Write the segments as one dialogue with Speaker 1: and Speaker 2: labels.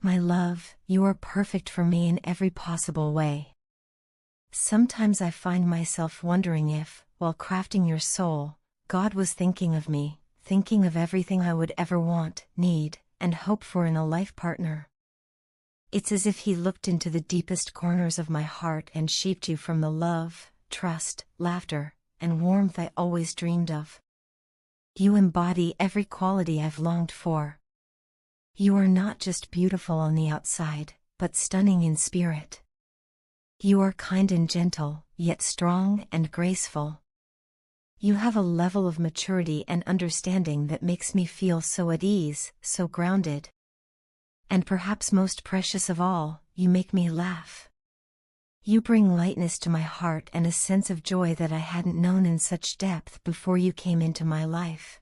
Speaker 1: My love, you are perfect for me in every possible way. Sometimes I find myself wondering if, while crafting your soul, God was thinking of me, thinking of everything I would ever want, need, and hope for in a life partner. It's as if He looked into the deepest corners of my heart and shaped you from the love, trust, laughter, and warmth I always dreamed of. You embody every quality I've longed for. You are not just beautiful on the outside, but stunning in spirit. You are kind and gentle, yet strong and graceful. You have a level of maturity and understanding that makes me feel so at ease, so grounded. And perhaps most precious of all, you make me laugh. You bring lightness to my heart and a sense of joy that I hadn't known in such depth before you came into my life.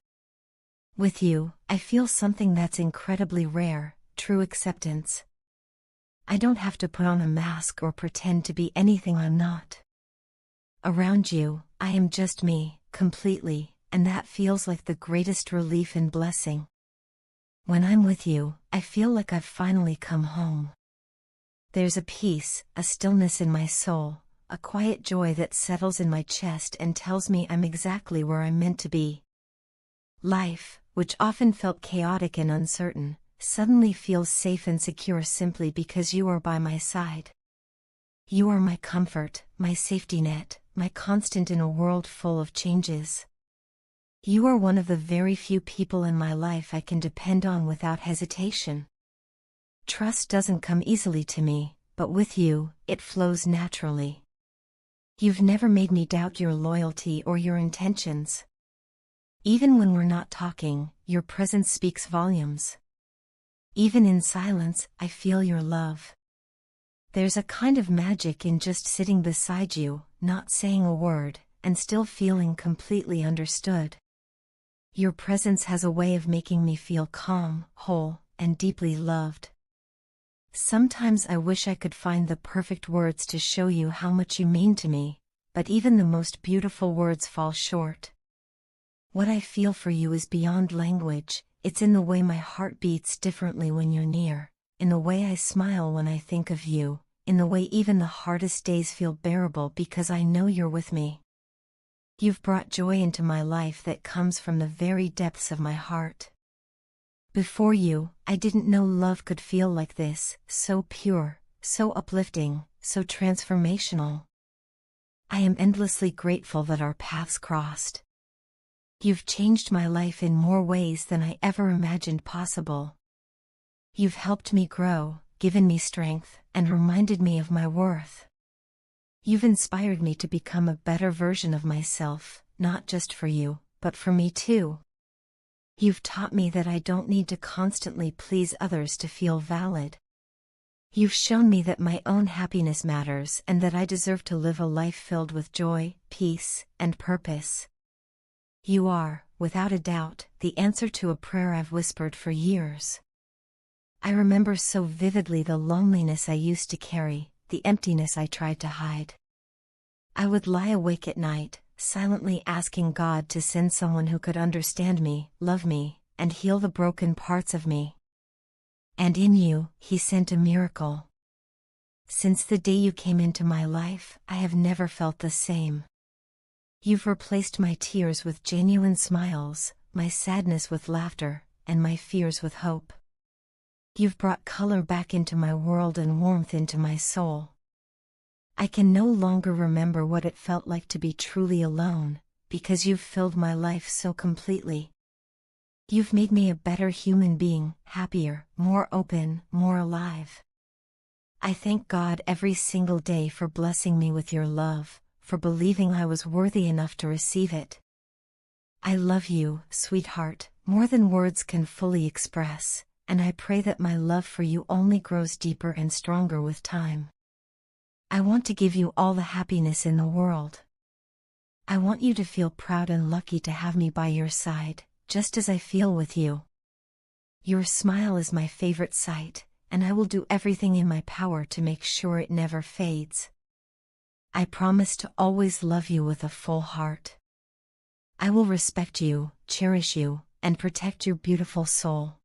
Speaker 1: With you, I feel something that's incredibly rare, true acceptance. I don't have to put on a mask or pretend to be anything I'm not. Around you, I am just me, completely, and that feels like the greatest relief and blessing. When I'm with you, I feel like I've finally come home. There's a peace, a stillness in my soul, a quiet joy that settles in my chest and tells me I'm exactly where I'm meant to be. Life, which often felt chaotic and uncertain, suddenly feels safe and secure simply because you are by my side. You are my comfort, my safety net, my constant in a world full of changes. You are one of the very few people in my life I can depend on without hesitation. Trust doesn't come easily to me, but with you, it flows naturally. You've never made me doubt your loyalty or your intentions. Even when we're not talking, your presence speaks volumes. Even in silence, I feel your love. There's a kind of magic in just sitting beside you, not saying a word, and still feeling completely understood. Your presence has a way of making me feel calm, whole, and deeply loved. Sometimes I wish I could find the perfect words to show you how much you mean to me, but even the most beautiful words fall short. What I feel for you is beyond language. It's in the way my heart beats differently when you're near, in the way I smile when I think of you, in the way even the hardest days feel bearable because I know you're with me. You've brought joy into my life that comes from the very depths of my heart. Before you, I didn't know love could feel like this, so pure, so uplifting, so transformational. I am endlessly grateful that our paths crossed. You've changed my life in more ways than I ever imagined possible. You've helped me grow, given me strength, and reminded me of my worth. You've inspired me to become a better version of myself, not just for you, but for me too. You've taught me that I don't need to constantly please others to feel valid. You've shown me that my own happiness matters and that I deserve to live a life filled with joy, peace, and purpose. You are, without a doubt, the answer to a prayer I've whispered for years. I remember so vividly the loneliness I used to carry, the emptiness I tried to hide. I would lie awake at night, silently asking God to send someone who could understand me, love me, and heal the broken parts of me. And in you, He sent a miracle. Since the day you came into my life, I have never felt the same. You've replaced my tears with genuine smiles, my sadness with laughter, and my fears with hope. You've brought color back into my world and warmth into my soul. I can no longer remember what it felt like to be truly alone, because you've filled my life so completely. You've made me a better human being, happier, more open, more alive. I thank God every single day for blessing me with your love, for believing I was worthy enough to receive it. I love you, sweetheart, more than words can fully express, and I pray that my love for you only grows deeper and stronger with time. I want to give you all the happiness in the world. I want you to feel proud and lucky to have me by your side, just as I feel with you. Your smile is my favorite sight, and I will do everything in my power to make sure it never fades. I promise to always love you with a full heart. I will respect you, cherish you, and protect your beautiful soul.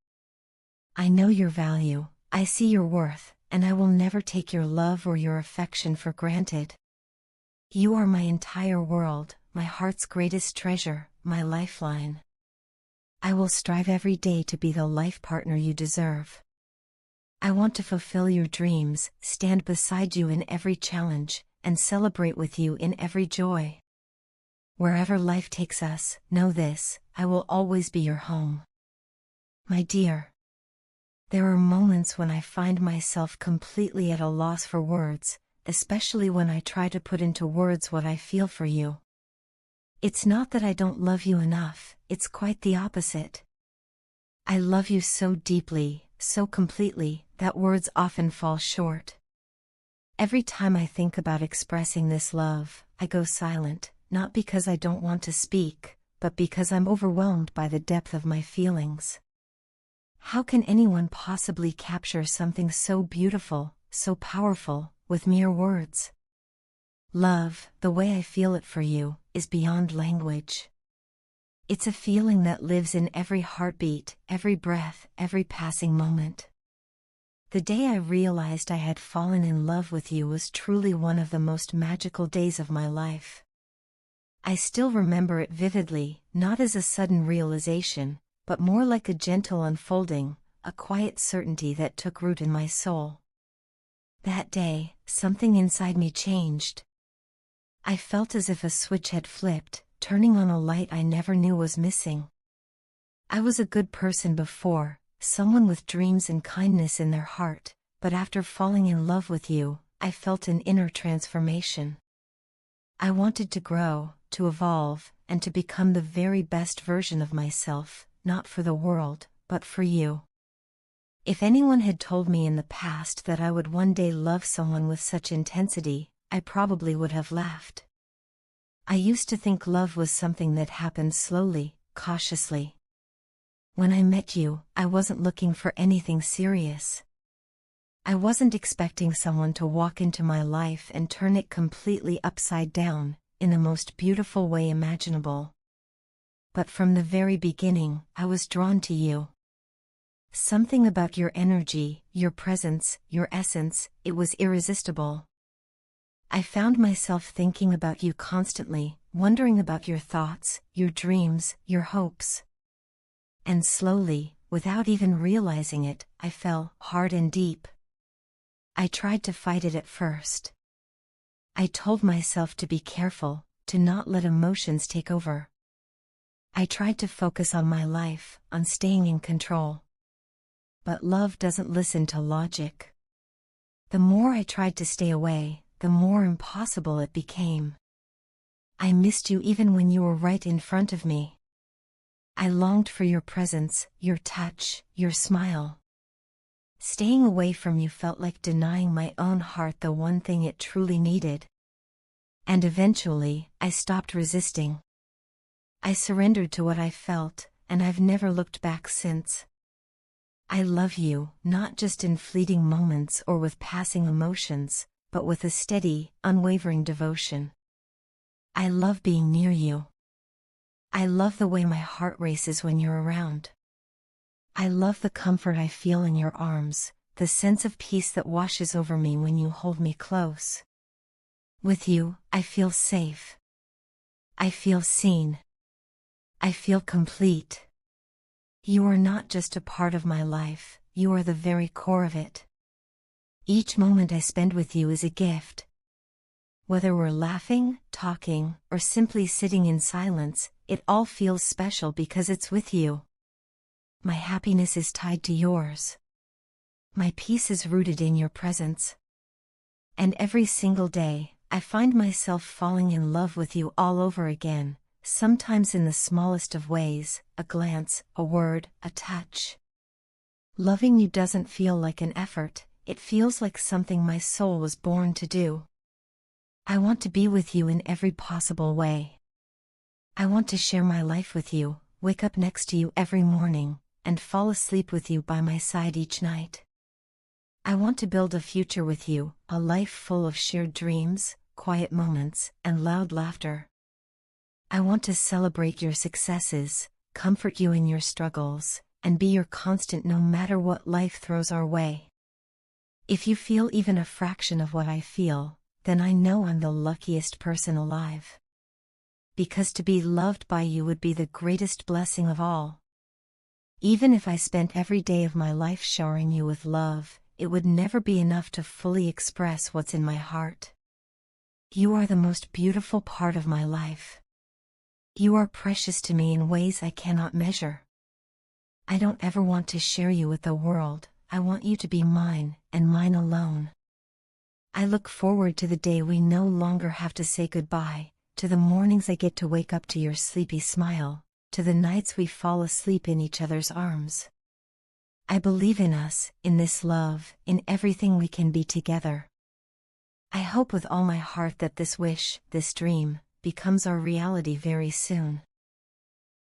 Speaker 1: I know your value, I see your worth, and I will never take your love or your affection for granted. You are my entire world, my heart's greatest treasure, my lifeline. I will strive every day to be the life partner you deserve. I want to fulfill your dreams, stand beside you in every challenge, and celebrate with you in every joy. Wherever life takes us, know this, I will always be your home. My dear, there are moments when I find myself completely at a loss for words, especially when I try to put into words what I feel for you. It's not that I don't love you enough, it's quite the opposite. I love you so deeply, so completely, that words often fall short. Every time I think about expressing this love, I go silent, not because I don't want to speak, but because I'm overwhelmed by the depth of my feelings. How can anyone possibly capture something so beautiful, so powerful, with mere words? Love, the way I feel it for you, is beyond language. It's a feeling that lives in every heartbeat, every breath, every passing moment. The day I realized I had fallen in love with you was truly one of the most magical days of my life. I still remember it vividly, not as a sudden realization, but more like a gentle unfolding, a quiet certainty that took root in my soul. That day, something inside me changed. I felt as if a switch had flipped, turning on a light I never knew was missing. I was a good person before, someone with dreams and kindness in their heart, but after falling in love with you, I felt an inner transformation. I wanted to grow, to evolve, and to become the very best version of myself, not for the world, but for you. If anyone had told me in the past that I would one day love someone with such intensity, I probably would have laughed. I used to think love was something that happened slowly, cautiously. When I met you, I wasn't looking for anything serious. I wasn't expecting someone to walk into my life and turn it completely upside down, in the most beautiful way imaginable. But from the very beginning, I was drawn to you. Something about your energy, your presence, your essence, it was irresistible. I found myself thinking about you constantly, wondering about your thoughts, your dreams, your hopes. And slowly, without even realizing it, I fell hard and deep. I tried to fight it at first. I told myself to be careful, to not let emotions take over. I tried to focus on my life, on staying in control. But love doesn't listen to logic. The more I tried to stay away, the more impossible it became. I missed you even when you were right in front of me. I longed for your presence, your touch, your smile. Staying away from you felt like denying my own heart the one thing it truly needed. And eventually, I stopped resisting. I surrendered to what I felt, and I've never looked back since. I love you, not just in fleeting moments or with passing emotions, but with a steady, unwavering devotion. I love being near you. I love the way my heart races when you're around. I love the comfort I feel in your arms, the sense of peace that washes over me when you hold me close. With you, I feel safe. I feel seen. I feel complete. You are not just a part of my life, you are the very core of it. Each moment I spend with you is a gift. Whether we're laughing, talking, or simply sitting in silence, it all feels special because it's with you. My happiness is tied to yours. My peace is rooted in your presence. And every single day, I find myself falling in love with you all over again, sometimes in the smallest of ways, a glance, a word, a touch. Loving you doesn't feel like an effort, it feels like something my soul was born to do. I want to be with you in every possible way. I want to share my life with you, wake up next to you every morning, and fall asleep with you by my side each night. I want to build a future with you, a life full of shared dreams, quiet moments, and loud laughter. I want to celebrate your successes, comfort you in your struggles, and be your constant no matter what life throws our way. If you feel even a fraction of what I feel, then I know I'm the luckiest person alive. Because to be loved by you would be the greatest blessing of all. Even if I spent every day of my life showering you with love, it would never be enough to fully express what's in my heart. You are the most beautiful part of my life. You are precious to me in ways I cannot measure. I don't ever want to share you with the world, I want you to be mine, and mine alone. I look forward to the day we no longer have to say goodbye, to the mornings I get to wake up to your sleepy smile, to the nights we fall asleep in each other's arms. I believe in us, in this love, in everything we can be together. I hope with all my heart that this wish, this dream, becomes our reality very soon.